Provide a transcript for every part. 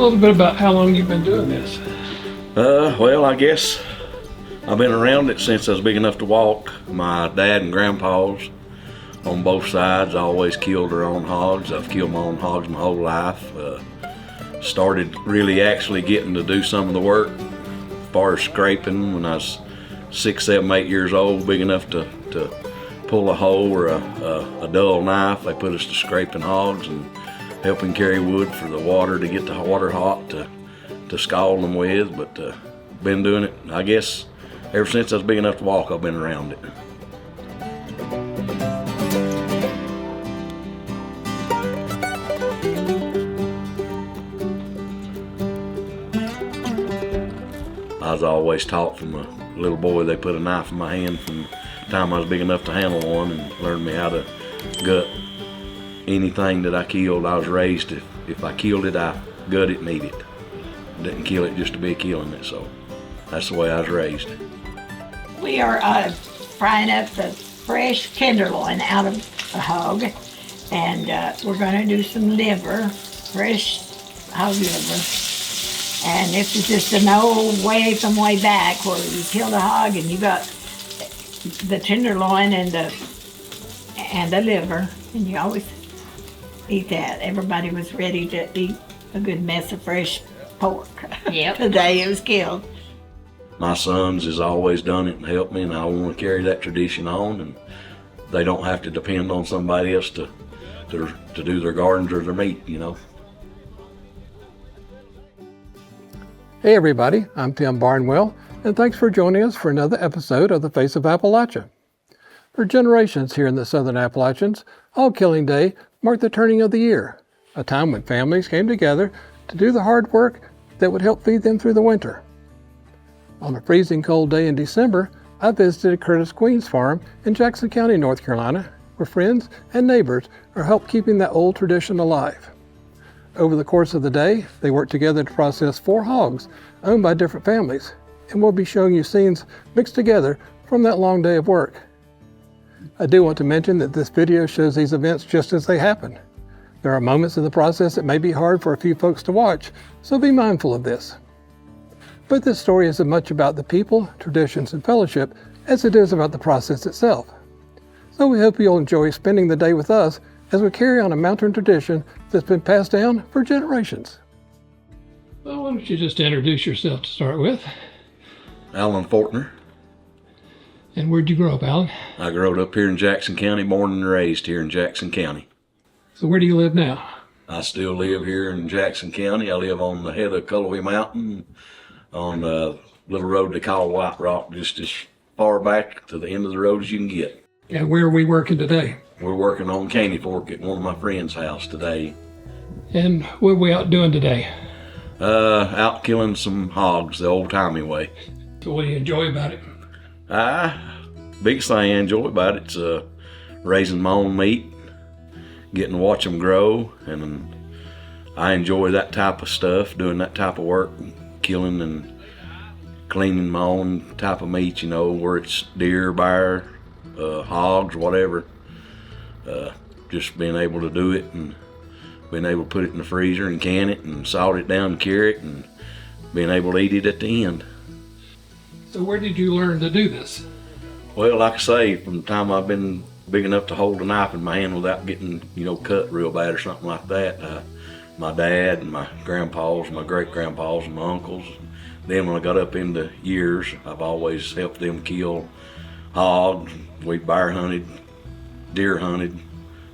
a little bit about how long you've been doing this. Well, I guess I've been around it since I was big enough to walk. My dad and grandpas on both sides always killed their own hogs. I've killed my own hogs my whole life. Started really actually getting to do some of the work as far as scraping when I was 6, 7, 8 years old, big enough to pull a hoe or a dull knife. They put us to scraping hogs and helping carry wood for the water to get the water hot to scald them with. But been doing it, I guess, ever since I was big enough to walk. I've been around it. I was always taught from a little boy. They put a knife in my hand from the time I was big enough to handle one and learned me how to gut anything that I killed. I was raised, if I killed it, I gut it and eat it. Didn't kill it just to be killing it, so that's the way I was raised. We are frying up the fresh tenderloin out of the hog, and we're going to do some liver, fresh hog liver. And this is just an old way from way back where you kill the hog and you got the tenderloin and the liver, and you always eat that. Everybody was ready to eat a good mess of fresh pork. Yep. The day it was killed. My sons has always done it and helped me, and I want to carry that tradition on, and they don't have to depend on somebody else to do their gardens or their meat, you know. Hey everybody, I'm Tim Barnwell, and thanks for joining us for another episode of The Face of Appalachia. For generations here in the Southern Appalachians, Hog Killing Day marked the turning of the year, a time when families came together to do the hard work that would help feed them through the winter. On a freezing cold day in December, I visited Curtis Queen's farm in Jackson County, North Carolina, where friends and neighbors are helping keeping that old tradition alive. Over the course of the day, they worked together to process 4 hogs owned by different families, and we'll be showing you scenes mixed together from that long day of work. I do want to mention that this video shows these events just as they happen. There are moments in the process that may be hard for a few folks to watch, so be mindful of this. But this story is as much about the people, traditions, and fellowship as it is about the process itself. So we hope you'll enjoy spending the day with us as we carry on a mountain tradition that's been passed down for generations. Well, why don't you just introduce yourself to start with? Alan Fortner. And where'd you grow up, Alan? I grew up here in Jackson County, born and raised here in Jackson County. So where do you live now? I still live here in Jackson County. I live on the head of Cullowhee Mountain on a little road they call White Rock, just as far back to the end of the road as you can get. And where are we working today? We're working on Candy Fork at one of my friend's house today. And what are we out doing today? Out killing some hogs the old-timey way. So what do you enjoy about it? Biggest thing I enjoy about it's raising my own meat, getting to watch them grow, and I enjoy that type of stuff, doing that type of work, killing and cleaning my own type of meat, you know, where it's deer, bear, hogs, whatever. Just being able to do it and being able to put it in the freezer and can it and salt it down and cure it and being able to eat it at the end. So where did you learn to do this? Well, like I say, from the time I've been big enough to hold a knife in my hand without getting, you know, cut real bad or something like that, my dad and my grandpas, my great-grandpas and my uncles. Then when I got up into years, I've always helped them kill hogs. We bear hunted, deer hunted,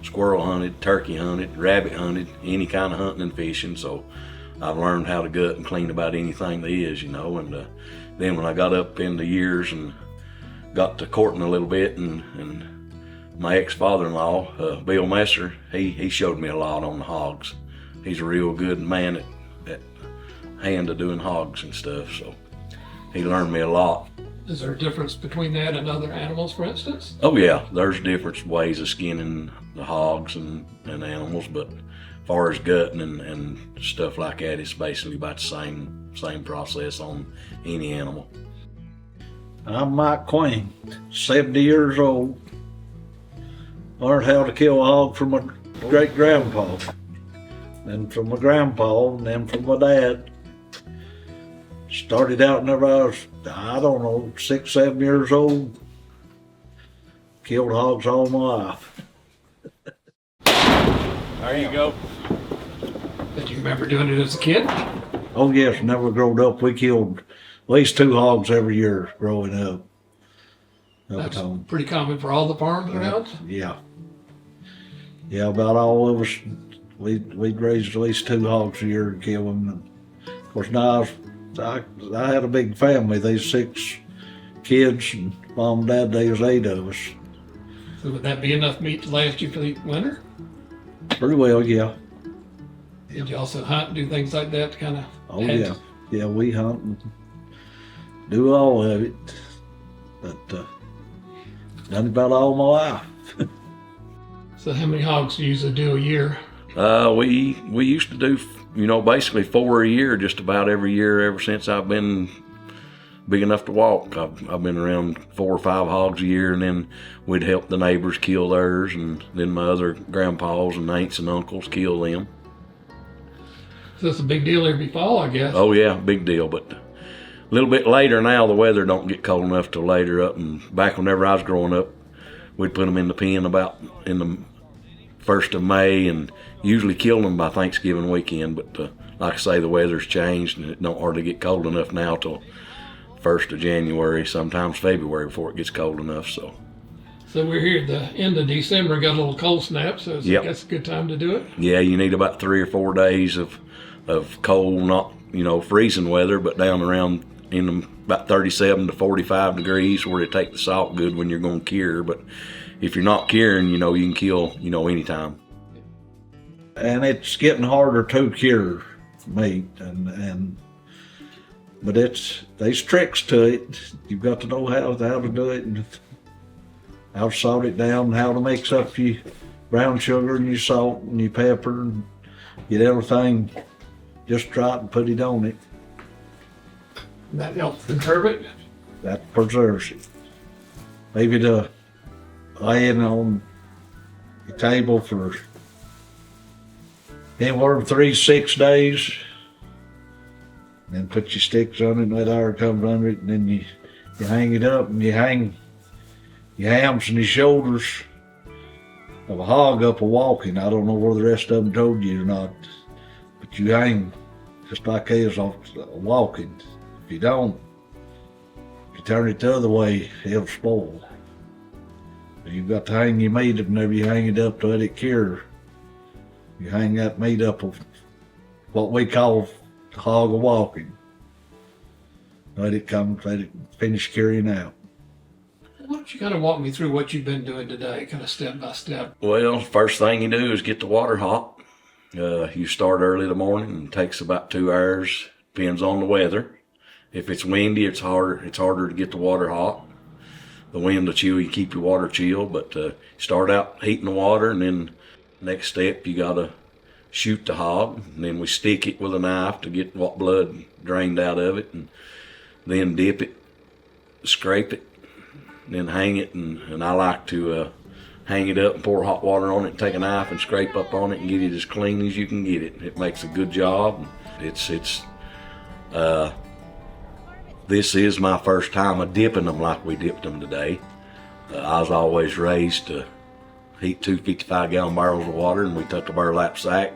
squirrel hunted, turkey hunted, rabbit hunted, any kind of hunting and fishing. So I've learned how to gut and clean about anything there is, you know. And then when I got up into years and got to courting a little bit, and my ex-father-in-law, Bill Messer, he showed me a lot on the hogs. He's a real good man at hand of doing hogs and stuff, so he learned me a lot. Is there a difference between that and other animals, for instance? Oh yeah, there's different ways of skinning the hogs and animals, but as far as gutting and stuff like that, it's basically about the same process on any animal. I'm Mike Queen, 70 years old. Learned how to kill a hog from my great-grandpa. then from my grandpa, and then from my dad. Started out whenever I was, I don't know, 6, 7 years old. Killed hogs all my life. There you go. Did you remember doing it as a kid? Oh yes, never growed up. We killed at least 2 hogs every year growing up. Up at That's home. pretty common for all the farms around. Yeah. Yeah, about all of us, we'd raise at least 2 hogs a year and kill them. And of course, now I had a big family. These 6 kids, and mom and dad, there was 8 of us. So would that be enough meat to last you for the winter? Pretty well, yeah. Did you also hunt, do things like that to kind of? Oh yeah, yeah. We hunt and do all of it, but done about all my life. So how many hogs do you usually do a year? We used to do, basically 4 a year, just about every year ever since I've been big enough to walk. I've been around 4 or 5 hogs a year, and then we'd help the neighbors kill theirs, and then my other grandpas and aunts and uncles kill them. So it's a big deal every fall, I guess. Oh yeah, big deal. But a little bit later now, the weather don't get cold enough till later up. And back whenever I was growing up, we'd put them in the pen about in the 1st of May, and usually kill them by Thanksgiving weekend. But like I say, the weather's changed, and it don't hardly get cold enough now till 1st of January, sometimes February before it gets cold enough. So we're here at the end of December, got a little cold snap, so Yep. that's a good time to do it. yeah, you need about 3 or 4 days of cold, not freezing weather, but down around about 37 to 45 degrees where they take the salt good when you're going to cure. But if you're not curing, you can kill anytime. And it's getting harder to cure meat, but there's tricks to it. You've got to know how to do it, and how to salt it down, how to mix up your brown sugar and your salt and your pepper, and get everything just right and put it on it. And that helps conserve it. That preserves it. Leave it laying on the table for anywhere from 3 to 6 days. Then put your sticks on it and let air come under it, and then you hang it up, and you hang your hams and your shoulders of a hog up a walking. I don't know whether the rest of them told you or not, but you hang just like his off walking. If you don't, if you turn it the other way, it'll spoil. But you've got to hang your meat whenever you hang it up to let it cure. You hang that meat up of what we call hog a walking. Let it finish curing out. Why don't you kind of walk me through what you've been doing today, kind of step by step? Well, first thing you do is get the water hot. You start early in the morning, and it takes about 2 hours. Depends on the weather. If it's windy, it's harder to get the water hot. The wind will chill you, keep your water chilled, but start out heating the water, and then next step you gotta shoot the hog, and then we stick it with a knife to get what blood drained out of it, and then dip it, scrape it, then hang it, and I like to hang it up and pour hot water on it and take a knife and scrape up on it and get it as clean as you can get it. It makes a good job. This is my first time of dipping them like we dipped them today. I was always raised to heat 2 55-gallon barrels of water, and we took a burlap sack,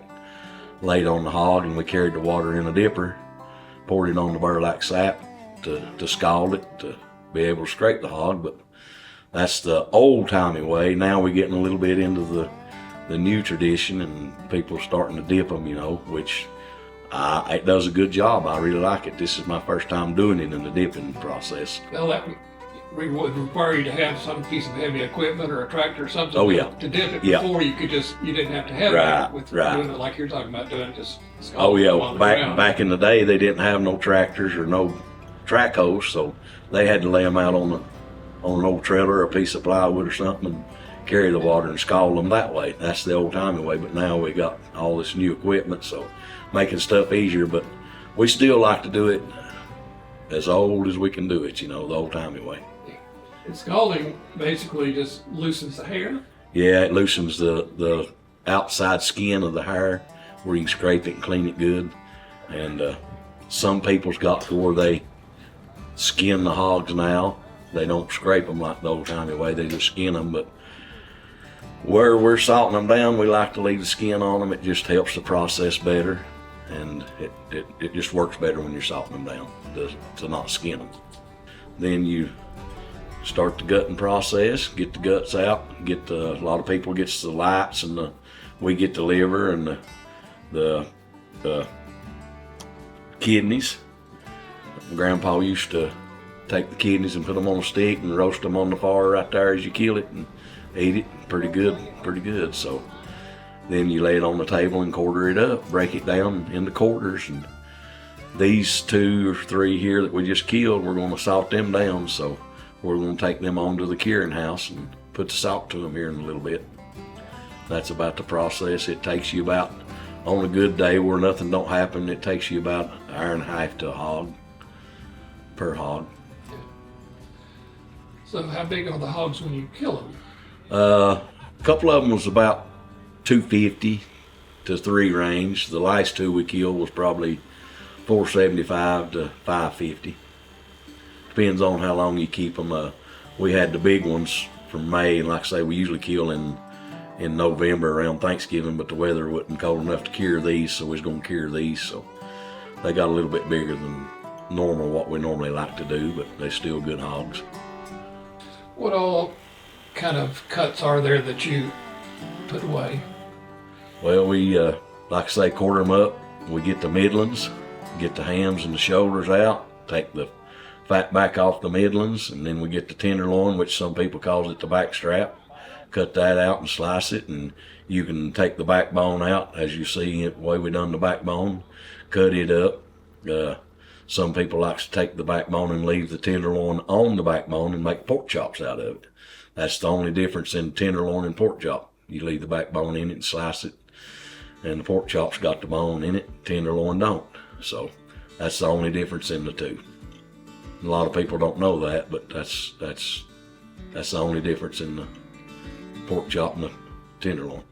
laid on the hog, and we carried the water in a dipper, poured it on the burlap sack to scald it, to be able to scrape the hog. But that's the old-timey way. Now we're getting a little bit into the new tradition, and people are starting to dip them, which it does a good job. I really like it. This is my first time doing it in the dipping process. Well, that would require you to have some piece of heavy equipment or a tractor or something Oh, yeah. to dip it. Yeah. Before you didn't have to have Right, that with right. doing it like you're talking about doing it just Oh yeah, on the back ground. back in the day they didn't have no tractors or no track hoes, so they had to lay them out on an old trailer or a piece of plywood or something and carry the water and scald them that way. That's the old timey way. But now we got all this new equipment, so making stuff easier. But we still like to do it as old as we can do it, the old timey way. And scalding basically just loosens the hair. Yeah, it loosens the outside skin of the hair where you can scrape it and clean it good. And some people's got to where they skin the hogs now. They don't scrape them like the old timey way, they just skin them. But where we're salting them down, we like to leave the skin on them. It just helps the process better, and it just works better when you're salting them down to not skin them. Then you start the gutting process, get the guts out, a lot of people gets the lights, and we get the liver and the kidneys. Grandpa used to take the kidneys and put them on a stick and roast them on the fire right there as you kill it and eat it. Pretty good. So then you lay it on the table and quarter it up, break it down into quarters. And these 2 or 3 here that we just killed, we're going to salt them down. So we're going to take them on to the curing house and put the salt to them here in a little bit. That's about the process. It takes you about, on a good day where nothing don't happen, it takes you about an hour and a half to a hog, per hog. So how big are the hogs when you kill them? A couple of them was about 250 to 3 range. The last 2 we killed was probably 475 to 550. Depends on how long you keep them. We had the big ones from May, and like I say, we usually kill in November around Thanksgiving, but the weather wasn't cold enough to cure these, so we was going to cure these. So they got a little bit bigger than normal, what we normally like to do, but they're still good hogs. What all kind of cuts are there that you put away? Well, we, like I say, quarter them up. We get the middlings, get the hams and the shoulders out, take the fat back off the middlings, and then we get the tenderloin, which some people calls it the back strap. Cut that out and slice it, and you can take the backbone out, as you see the way we done the backbone, cut it up. Some people likes to take the backbone and leave the tenderloin on the backbone and make pork chops out of it. That's the only difference in tenderloin and pork chop. You leave the backbone in it and slice it, and the pork chop's got the bone in it, tenderloin don't. So that's the only difference in the two. A lot of people don't know that, but that's the only difference in the pork chop and the tenderloin.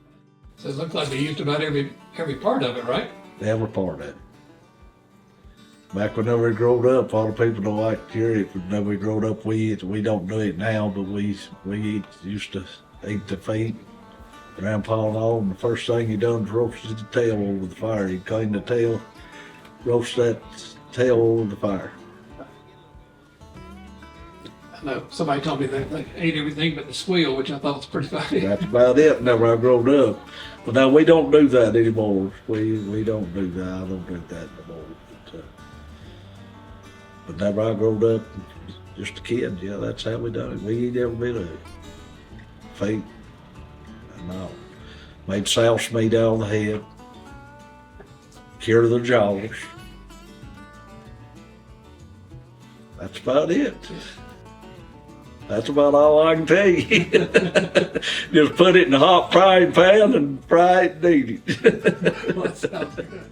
So it looks like they used about every part of it, right? Every part of it. Back whenever we growed up, a lot of people don't like to hear it. Whenever we growed up, we don't do it now, but we used to eat the feet, Grandpa and all, and the first thing he done was roasted the tail over the fire. He cleaned the tail, roast that tail over the fire. I know somebody told me that they ate everything but the squeal, which I thought was pretty funny. That's about it whenever I growed up. But now we don't do that anymore. We don't do that. I don't do that anymore. But whenever I growed up, just a kid, yeah, that's how we done it. We eat every bit of it. Feet and all. Made sauce meat out of the head. Cure the jaws. That's about it. That's about all I can tell you. Just put it in a hot frying pan and fry it and eat it. Well, that sounds good.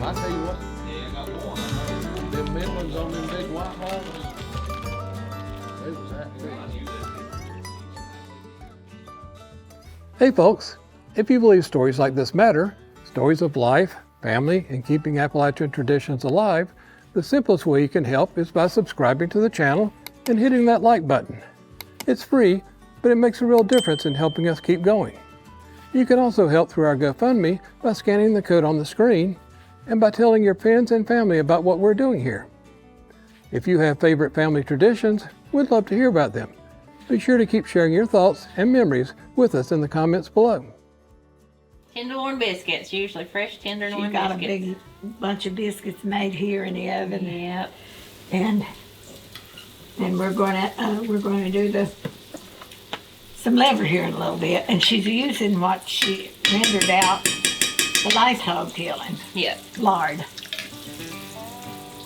I tell you what, them Midlands on them big white hogs, they was that good. Hey folks, if you believe stories like this matter, stories of life, family, and keeping Appalachian traditions alive, the simplest way you can help is by subscribing to the channel and hitting that like button. It's free, but it makes a real difference in helping us keep going. You can also help through our GoFundMe by scanning the code on the screen and by telling your friends and family about what we're doing here. If you have favorite family traditions, we'd love to hear about them. Be sure to keep sharing your thoughts and memories with us in the comments below. Tenderloin biscuits, usually fresh tenderloin She got a biscuits. big bunch of biscuits made here in the oven. Yep. And then we're gonna do some liver here in a little bit. And she's using what she rendered out, the light hog killing Yep. lard,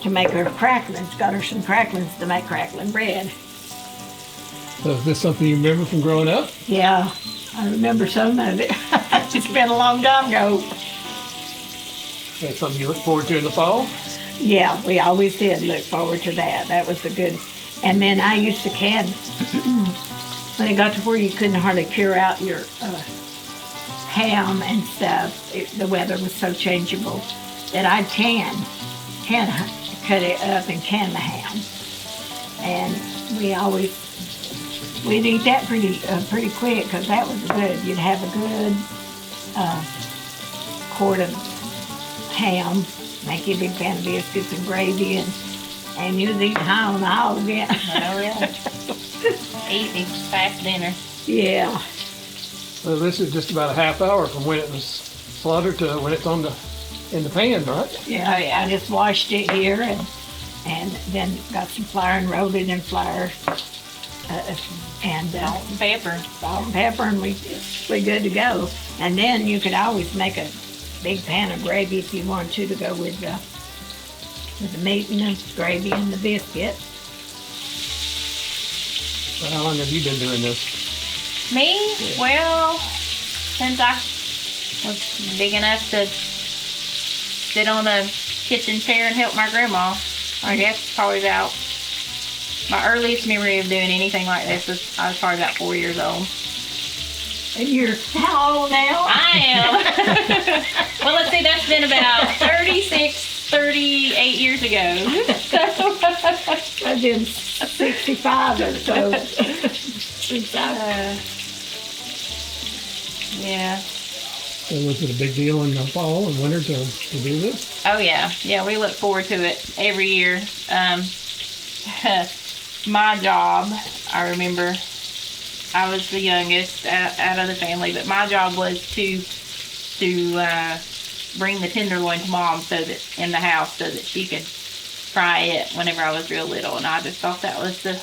to make her cracklings. Got her some cracklings to make crackling bread. So is this something you remember from growing up? Yeah, I remember some of it. It's been a long time ago. That's something you look forward to in the fall? Yeah, we always did look forward to that. That was a good. And then I used to can, when it got to where you couldn't hardly cure out your ham and stuff, the weather was so changeable, that I'd cut it up and can the ham. And we'd eat that pretty quick, because that was good. You'd have a good quart of ham, make you a big pan of biscuits and gravy, and you'd eat high on the hog again. Oh, yeah. Easy, fast dinner. Yeah. So this is just about a half hour from when it was slaughtered to when it's in the pan, right? Yeah, I just washed it here and then got some flour and rolled it in flour. And Salt and pepper. salt and pepper, and we're good to go. And then you could always make a big pan of gravy if you wanted to go with the meat and the gravy and the biscuit. So how long have you been doing this? Me? Well, since I was big enough to sit on a kitchen chair and help my grandma. I guess probably about my earliest memory of doing anything like this was I was probably about 4 years old. And you're how old now? I am. Well, let's see, that's been about 38 years ago. I've been 65 or so. Yeah. So was it a big deal in the fall and winter to do this? Oh yeah, yeah. We look forward to it every year. My job, I remember, I was the youngest out of the family, but my job was to bring the tenderloin to Mom in the house so that she could fry it whenever I was real little, and I just thought that was the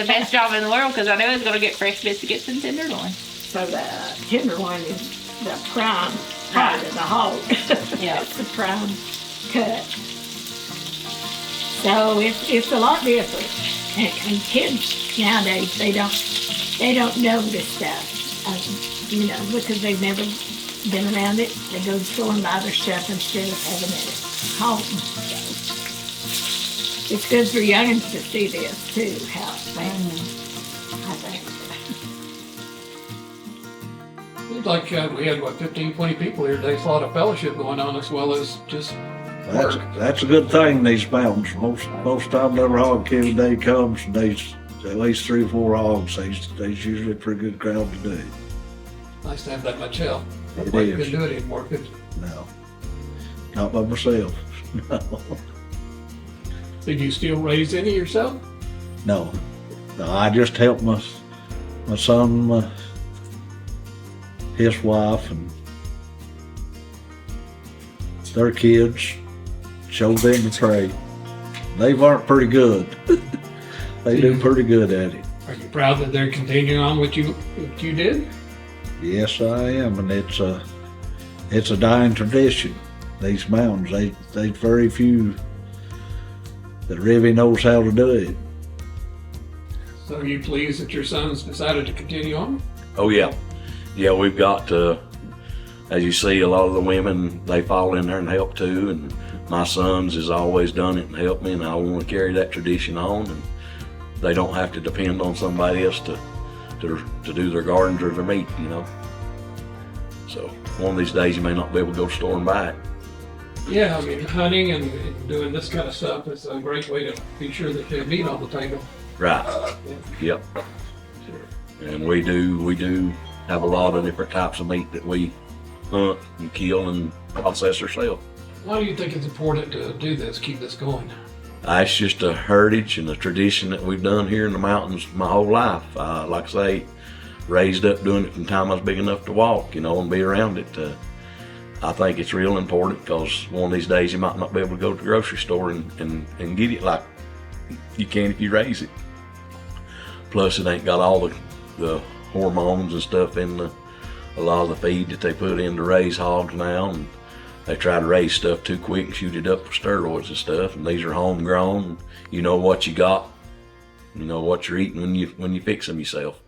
best job in the world, because I knew I was going to get fresh biscuits and tenderloin. So the tenderloin is the prime part of the hog. Yeah. It's the prime cut. So it's a lot different. And kids nowadays, they don't know this stuff, because they've never been around it. They go to the store and buy their stuff instead of having it at home. So it's good for youngins to see this too, how it's made, I think. Seems like we had, 15, 20 people here today. It's a lot of fellowship going on as well as just work. That's a good thing, these mountains. Most time the hog killing day comes, and there's at least 3 or 4 hogs. There's usually a pretty good crowd today. Nice to have that much help. It Like you is. couldn't do it anymore, could you? No, not by myself. Did you still raise any yourself? No, I just help my son, his wife, and their kids. Show them the trade. They weren't pretty good. They do pretty good at it. Are you proud that they're continuing on what you did? Yes, I am, and it's a dying tradition. These mountains, they very few that really knows how to do it. So are you pleased that your son's decided to continue on? Oh yeah, yeah. We've got as you see, a lot of the women, they fall in there and help too. And my sons has always done it and helped me, and I want to carry that tradition on. And they don't have to depend on somebody else to do their gardens or their meat, So one of these days you may not be able to go to the store and buy it. Yeah, I mean, hunting and doing this kind of stuff is a great way to be sure that they have meat on the table. Right. Yep. And we do have a lot of different types of meat that we hunt and kill and process ourselves. Why do you think it's important to do this, keep this going? It's just a heritage and a tradition that we've done here in the mountains my whole life. Like I say, raised up doing it from the time I was big enough to walk, you know, and be around it. I think it's real important because one of these days you might not be able to go to the grocery store and get it like you can if you raise it. Plus, it ain't got all the hormones and stuff in a lot of the feed that they put in to raise hogs now. And they try to raise stuff too quick and shoot it up with steroids and stuff. And these are homegrown. You know what you got. You know what you're eating when you fix them yourself.